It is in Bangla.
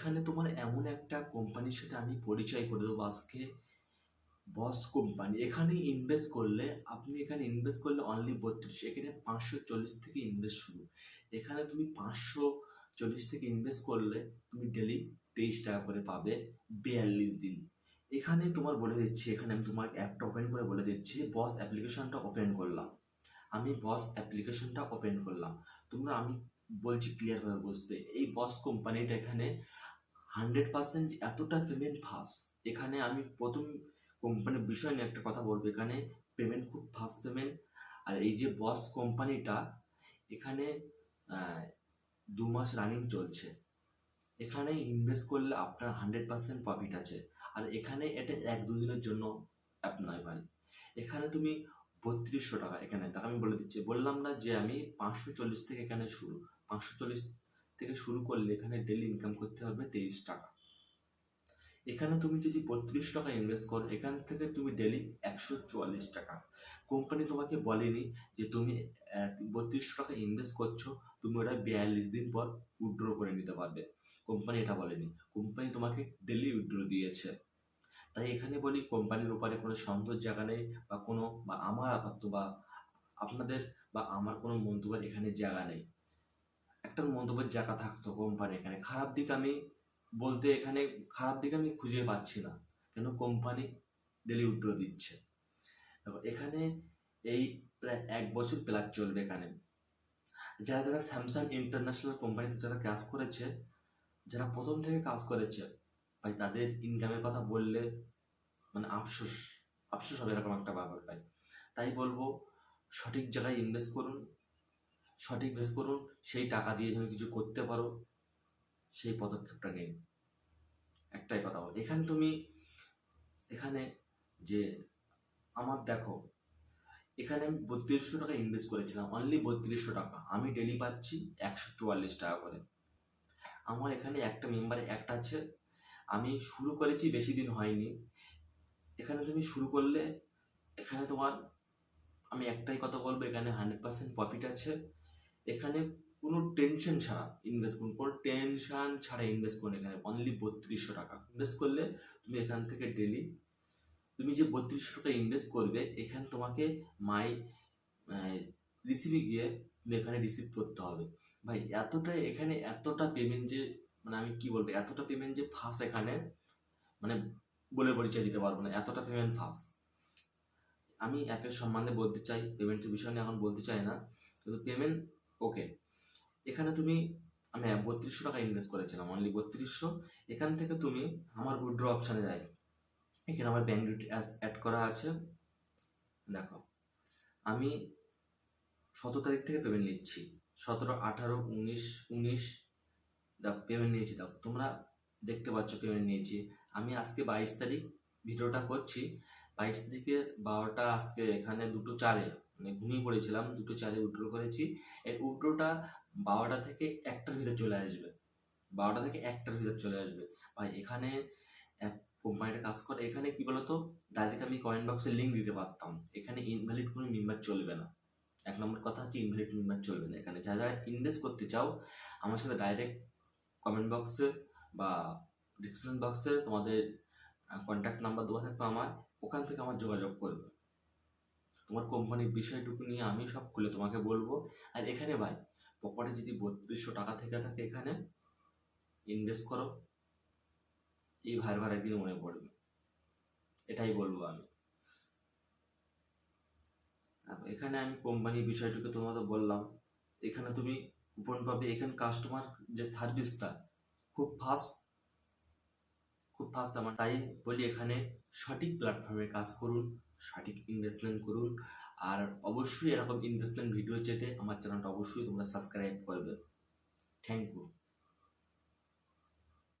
এখানে তোমার এমন একটা কোম্পানির সাথে আমি পরিচয় করে দেবো আজকে, বস কোম্পানি। এখানে ইনভেস্ট করলে, আপনি এখানে ইনভেস্ট করলে অনলি 32, এখানে 540 থেকে ইনভেস্ট শুরু। এখানে তুমি 540 থেকে ইনভেস্ট করলে তুমি ডেলি 23 টাকা করে পাবে 42 দিন। এখানে তোমার বলে দিচ্ছি, এখানে আমি তোমার অ্যাপটা ওপেন করে বলে দিচ্ছি, বস অ্যাপ্লিকেশনটা ওপেন করলাম। আমি বস অ্যাপ্লিকেশনটা ওপেন করলাম। তোমরা, আমি বলছি ক্লিয়ারভাবে বুঝবে, এই বস কোম্পানিটা এখানে 100% এতটা পেমেন্ট ফাস্ট। এখানে আমি প্রথম কোম্পানির বিষয় নিয়ে একটা কথা বলবো, এখানে পেমেন্ট খুব ফাস্ট পেমেন্ট। আর এই যে বস কোম্পানিটা, এখানে 2 মাস রানিং চলছে। এখানে ইনভেস্ট করলে আপনার 100% প্রফিট আছে। আর এখানে এটা 1-2 দিনের জন্য অ্যাপ নয় ভাই। এখানে তুমি 3200 টাকা, এখানে তাকে আমি বলে দিচ্ছি, বললাম না যে আমি 540 থেকে এখানে শুরু। 540 থেকে শুরু করলে এখানে ডেলি ইনকাম করতে হবে 23 টাকা। এখানে তুমি যদি 32 টাকা ইনভেস্ট করো, এখান থেকে তুমি ডেলি 144 টাকা। কোম্পানি তোমাকে বলেনি যে তুমি 32 টাকা ইনভেস্ট করছো, তুমি ওটা 42 দিন পর উইথড্র করে নিতে পারবে। কোম্পানি এটা বলেনি, কোম্পানি তোমাকে ডেলি উইথড্র দিয়েছে। তাই এখানে বলি, কোম্পানির উপরে কোনো সন্দেহের জায়গা নেই, বা আমার আপাতত বা আপনাদের বা আমার কোনো মন্তব্যের এখানে জায়গা নেই। একটা মন্তব্যের জায়গা থাকতো কোম্পানি এখানে। খারাপ দিকে আমি খুঁজে পাচ্ছি না, কেন কোম্পানি ডেলি উইথড্র দিচ্ছে। দেখো এখানে এই প্রায় 1 বছর প্লাস চলবে। এখানে যারা যারা স্যামসাং ইন্টারন্যাশনাল কোম্পানিতে যারা কাজ করেছে, যারা প্রথম থেকে কাজ করেছে, ভাই তাদের ইনকামের কথা বললে মানে আফসোস আফসোস হবে, এরকম একটা ব্যাপার ভাই। তাই বলবো, সঠিক জায়গায় ইনভেস্ট করুন, সেই টাকা দিয়ে যেন কিছু করতে পারো, সেই পদক্ষেপটা নিন। একটাই কথা বল, এখানে যে আমার দেখো, এখানে আমি 3200 টাকা ইনভেস্ট করেছিলাম, অনলি 3200 টাকা। আমি ডেলি পাচ্ছি 144 টাকা করে। আমার এখানে একটা মেম্বারে একটা আছে, আমি শুরু করেছি, বেশি দিন হয়নি। এখানে তুমি শুরু করলে, এখানে তোমার, আমি একটাই কথা বলবো, এখানে 100% প্রফিট আছে। এখানে কোনো টেনশন ছাড়া ইনভেস্ট করুন, এখানে অনলি 3200 টাকা ইনভেস্ট করলে তুমি এখান থেকে ডেলি, তুমি যে 3200 টাকা ইনভেস্ট করবে, এখানে তোমাকে মাই রিসিভে গিয়ে তুমি এখানে রিসিভ করতে হবে। ভাই এতটা পেমেন্ট যে, মানে আমি কি বলবো, এতটা পেমেন্ট যে ফার্স্ট, এখানে মানে বলে পরিচয় দিতে পারবো না, এতটা পেমেন্ট ফার্স্ট। আমি অ্যাপের সম্বন্ধে বলতে চাই, পেমেন্টের বিষয় নিয়ে এখন বলতে চাই না, কিন্তু পেমেন্ট ওকে। এখানে আমি 3200 টাকা ইনভেস্ট করেছিলাম, অনলি 3200। এখান থেকে তুমি আমার উইথড্র অপশানে যাই, এখানে আমার ব্যাঙ্ক ডিটেলস অ্যাড করা আছে। দেখো, আমি 17 তারিখ থেকে পেমেন্ট নিচ্ছি, 17, 18, 19 দেখো পেমেন্ট নিয়েছি। দেখো তোমরা দেখতে পাচ্ছ পেমেন্ট নিয়েছি। আমি আজকে 22 তারিখ ভিডিওটা করছি, 22 তারিখে 12টা, আজকে এখানে 2:04, মানে ঘুমিয়ে পড়েছিলাম, 2:04 উইথড্র করেছি। এই উইথড্রটা 12টা থেকে 1টার ভিতরে চলে আসবে, 12টা থেকে 1টার ভিতরে চলে আসবে। ভাই এখানে কোম্পানিটা কাজ করে, এখানে কি বলতো, ডাইরেক্ট আমি কমেন্ট বক্সে লিঙ্ক দিতে পারতাম। এখানে ইনভ্যালিড কোনো মেম্বার চলবে না। 1 নম্বর কথা হচ্ছে, ইনভ্যালিড মেম্বার চলবে না। এখানে যারা যারা ইনভেস্ট করতে চাও, আমার সাথে ডাইরেক্ট কমেন্ট বক্সে বা ডিসক্রিপশন বক্সে তোমাদের কন্ট্যাক্ট নাম্বার দেওয়া থাকবে আমার, ওখান থেকে আমার যোগাযোগ করবে। তোমার কোম্পানির বিষয়টুকু নিয়ে আমি সব খুলে তোমাকে বলবো। আর এখানে ভাই, পকেটে যদি 3200 টাকা থেকে থাকে, এখানে ইনভেস্ট করো, এই ভাইয়ের একদিন মনে পড়বে, এটাই বলবো আমি। এখানে আমি কোম্পানির বিষয়টুকু তোমাকে বললাম। এখানে তুমি কুপন পাবে, এখানে কাস্টমার যে সার্ভিসটা খুব ফাস্ট, আমার তাই বলি, এখানে সঠিক প্ল্যাটফর্মে কাজ করুন, সঠিক ইনভেস্টমেন্ট করুন। আর অবশ্যই এরকম ইনভেস্টমেন্ট ভিডিও যেতে আমার চ্যানেলটা অবশ্যই তোমরা সাবস্ক্রাইব করবে। Thank you.